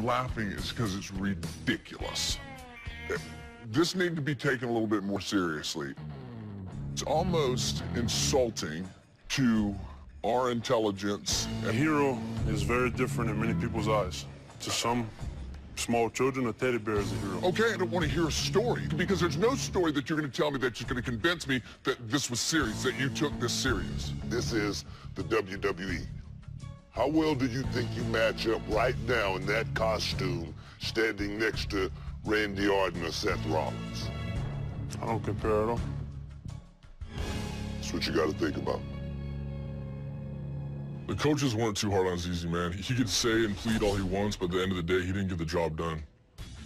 laughing is because it's ridiculous. This needs to be taken a little bit more seriously. It's almost insulting to our intelligence. A hero is very different in many people's eyes. To some small children, a teddy bear is a hero. Okay, I don't want to hear a story, because there's no story that you're going to tell me that's just going to convince me that this was serious, that you took this serious. This is the WWE. How well do you think you match up right now in that costume, standing next to Randy Orton or Seth Rollins? I don't compare at all. That's what you got to think about. The coaches weren't too hard on ZZ, man. He could say and plead all he wants, but at the end of the day, he didn't get the job done.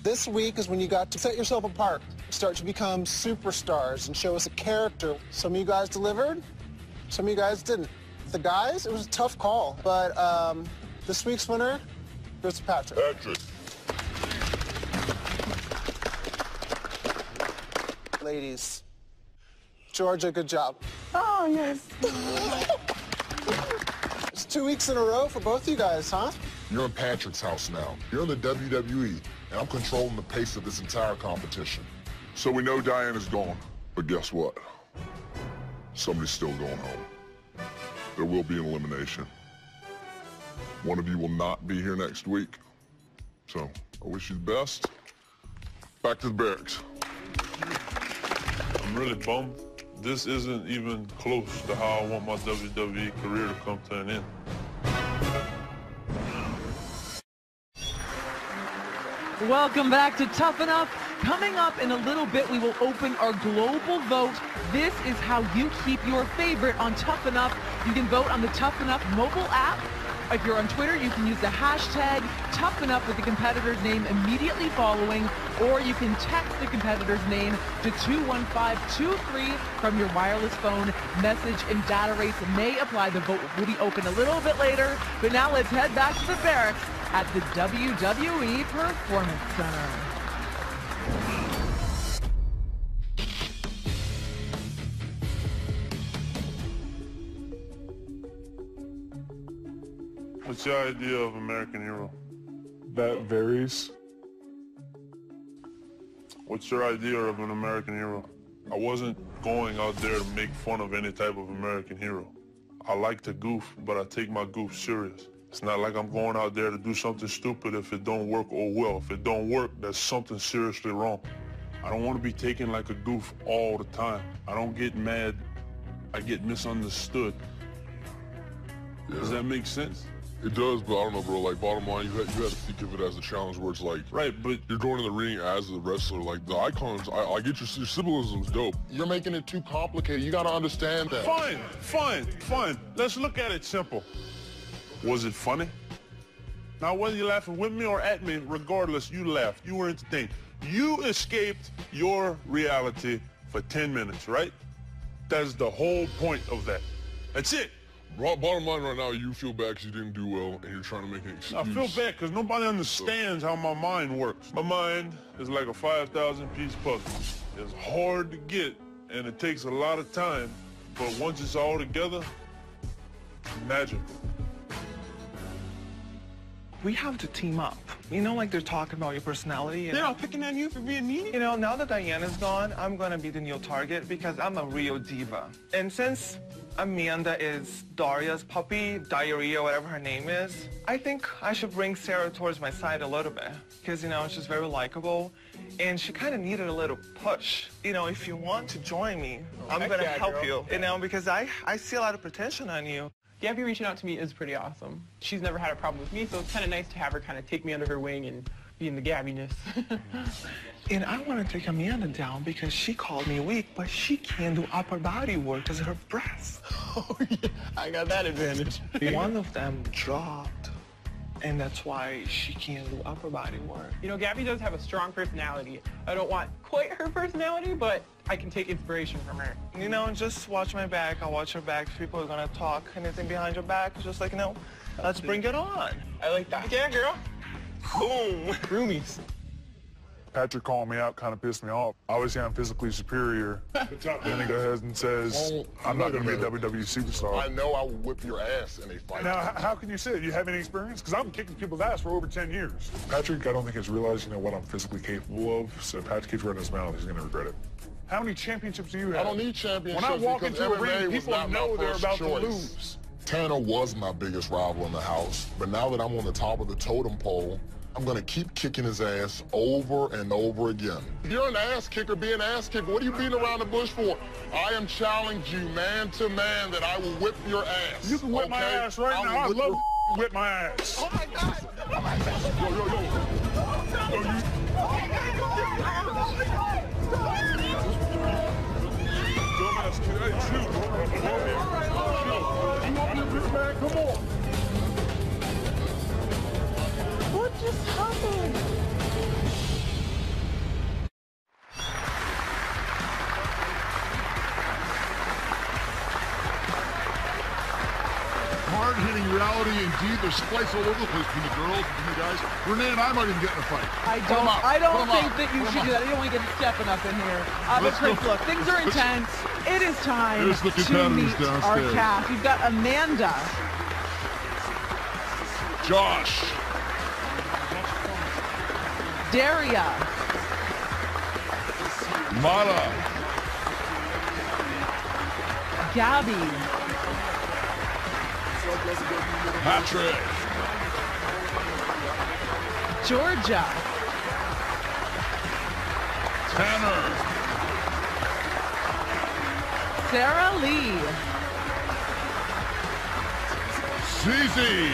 This week is when you got to set yourself apart, start to become superstars and show us a character. Some of you guys delivered, some of you guys didn't. The guys, it was a tough call, but this week's winner goes to Patrick. Patrick. Ladies, Georgia, good job. Oh, yes. It's 2 weeks in a row for both of you guys, huh? You're in Patrick's house now. You're in the WWE, and I'm controlling the pace of this entire competition. So we know Diane is gone, but guess what? Somebody's still going home. There will be an elimination. One of you will not be here next week. So I wish you the best. Back to the barracks. I'm really bummed. This isn't even close to how I want my WWE career to come to an end. Welcome back to Tough Enough. Coming up in a little bit, we will open our global vote. This is how you keep your favorite on Tough Enough. You can vote on the Tough Enough mobile app. If you're on Twitter, you can use the hashtag Tough Enough with the competitor's name immediately following, or you can text the competitor's name to 21523 from your wireless phone. Message and data rates may apply. The vote will be open a little bit later, but now let's head back to the barracks at the WWE Performance Center. What's your idea of American hero? That varies. What's your idea of an American hero? I wasn't going out there to make fun of any type of American hero. I like to goof, but I take my goof serious. It's not like I'm going out there to do something stupid if it don't work or will. If it don't work, there's something seriously wrong. I don't want to be taken like a goof all the time. I don't get mad. I get misunderstood. Yeah. Does that make sense? It does, but I don't know, bro. Like, bottom line, you have to think of it as a challenge where it's like, right, but you're going in the ring as a wrestler. Like, the icons, I get your symbolism's dope. You're making it too complicated. You got to understand that. Fine. Let's look at it simple. Was it funny? Now, whether you're laughing with me or at me, regardless, you laughed. You were entertained. You escaped your reality for 10 minutes, right? That's the whole point of that. That's it. Bottom line right now, you feel bad because you didn't do well, and you're trying to make an excuse. I feel bad because nobody understands how my mind works. My mind is like a 5,000-piece puzzle. It's hard to get, and it takes a lot of time, but once it's all together, magic. We have to team up. You know, like they're talking about your personality. They're not picking on you for being mean. You know, now that Diana's gone, I'm gonna be the new target because I'm a real diva. And since Amanda is Daria's puppy, Diarrhea, whatever her name is, I think I should bring Sarah towards my side a little bit. Because, you know, she's very likable. And she kind of needed a little push. You know, if you want to join me, I'm gonna help you. You know, because I see a lot of potential on you. Gabby reaching out to me is pretty awesome. She's never had a problem with me, so it's kind of nice to have her kind of take me under her wing and be in the Gabbiness. And I want to take Amanda down because she called me weak, but she can't do upper body work because of her breasts. Oh, yeah, I got that advantage. One of them dropped, and that's why she can't do upper body work. You know, Gabby does have a strong personality. I don't want quite her personality, but I can take inspiration from her. You know, just watch my back. I'll watch your back. People are going to talk anything behind your back. Just like, you know, let's bring it on. I like that. Yeah, girl. Boom. Roomies. Patrick calling me out kind of pissed me off. Obviously, I'm physically superior. Then he goes ahead and says, I'm not going to be a WWE superstar. I know I will whip your ass in a fight. Now, how can you say it? You have any experience? Because I've been kicking people's ass for over 10 years. Patrick, I don't think has realized, what I'm physically capable of. So if Patrick keeps running his mouth, he's going to regret it. How many championships do you have? I don't need championships. When I walk because into a MMA ring, was people not know my they're first about choice. to lose. Tanner was my biggest rival in the house, but now that I'm on the top of the totem pole, I'm gonna keep kicking his ass over and over again. If you're an ass kicker, be an ass kicker. What are you beating around the bush for? I am challenging you man to man that I will whip your ass. You can whip my ass right now. I love to whip my ass. Oh my God! Oh my God! Yo, yo, yo. Yo, you... Dumbass kid. Hey, shoot. Come on. What just happened? Hard-hitting reality indeed. There's splice all over the place between the girls and you guys. Renee and I might even get in a fight. I don't think that you should do that. I don't want to get stepping up in here. But Chris, look, things are intense. It is time to meet our cast. We've got Amanda. Josh. Daria. Mala. Gabby. Patrick. Georgia. Tanner. Sarah Lee. Zizi.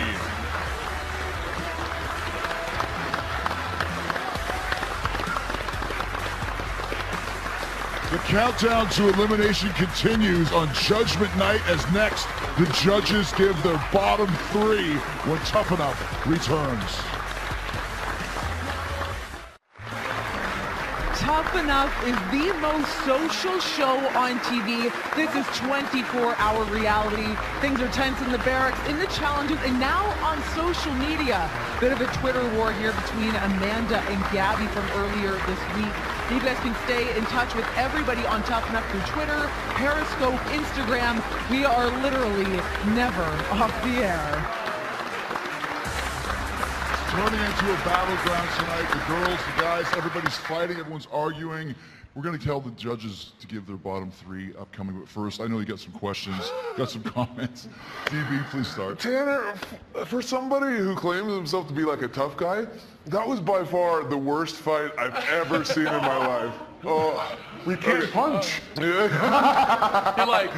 The countdown to elimination continues on Judgment Night as next the judges give their bottom three when Tough Enough returns. Tough Enough is the most social show on TV. This is 24-hour reality. Things are tense in the barracks, in the challenges, and now on social media. Bit of a Twitter war here between Amanda and Gabby from earlier this week. You guys can stay in touch with everybody on Tough Enough through Twitter, Periscope, Instagram. We are literally never off the air. Turning into a battleground tonight. The girls, the guys, everybody's fighting, everyone's arguing. We're going to tell the judges to give their bottom three upcoming, but first, I know you got some questions, got some comments. DB, please start. Tanner, for somebody who claims himself to be like a tough guy, that was by far the worst fight I've ever seen in my life. Oh, we can't punch. Yeah. You're like,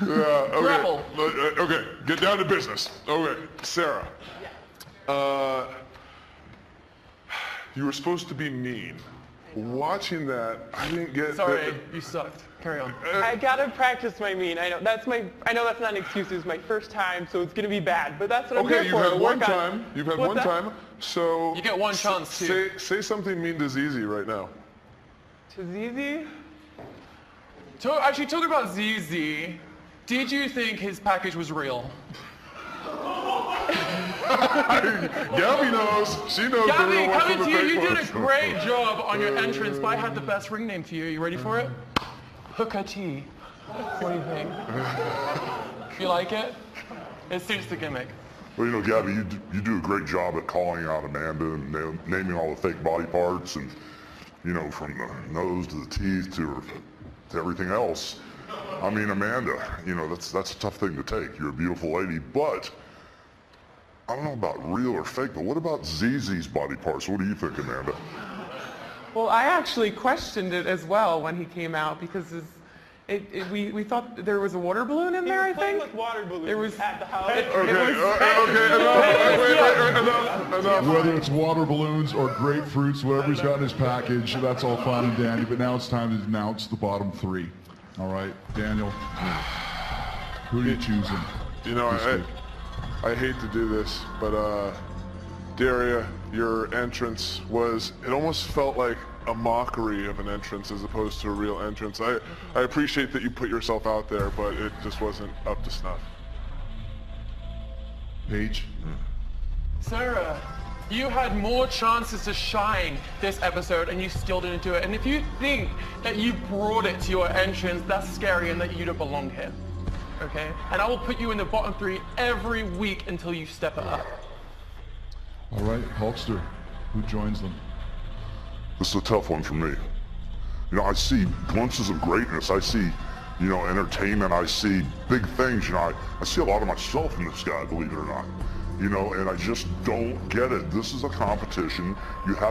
yeah, okay. grapple. Okay, get down to business. Okay, Sarah. You were supposed to be mean. Watching that, I didn't get. Sorry, you sucked. Carry on. I gotta practice my mean. I know that's not an excuse. It was my first time, so it's gonna be bad. But that's what I'm here for. Okay, you've had one time. You've had one time. So you get one chance too. Say something mean to Zizi right now. To Zizi? Actually, talking about ZZ, did you think his package was real? Gabby knows. She knows. Gabby, coming to you, you did a great job on your entrance, but I had the best ring name for you. You ready for it? Hooker T. What do you think? You like it? It suits the gimmick. Well, Gabby, you do a great job at calling out Amanda and naming all the fake body parts and, from the nose to the teeth to everything else. I mean, Amanda, that's a tough thing to take. You're a beautiful lady, but I don't know about real or fake, but what about ZZ's body parts? What do you think, Amanda? Well, I actually questioned it as well when he came out because we thought there was a water balloon in there. I think. With water balloons. There was at the house. Enough. Whether it's water balloons or grapefruits, whatever he's got in his package, that's all fine and dandy. But now it's time to announce the bottom three. All right, Daniel, who are you choosing? I hate to do this, but Daria, your entrance it almost felt like a mockery of an entrance as opposed to a real entrance. I appreciate that you put yourself out there, but it just wasn't up to snuff. Paige? Sarah, You had more chances to shine this episode and you still didn't do it. And if you think that you brought it to your entrance, that's scary and that you don't belong here. Okay? And I will put you in the bottom 3 every week until you step it up. All right, Hulkster, who joins them? This is a tough one for me. You know, I see glimpses of greatness. I see, you know, entertainment. I see big things. You know, I see a lot of myself in this guy, believe it or not. You know, and I just don't get it. This is a competition. You have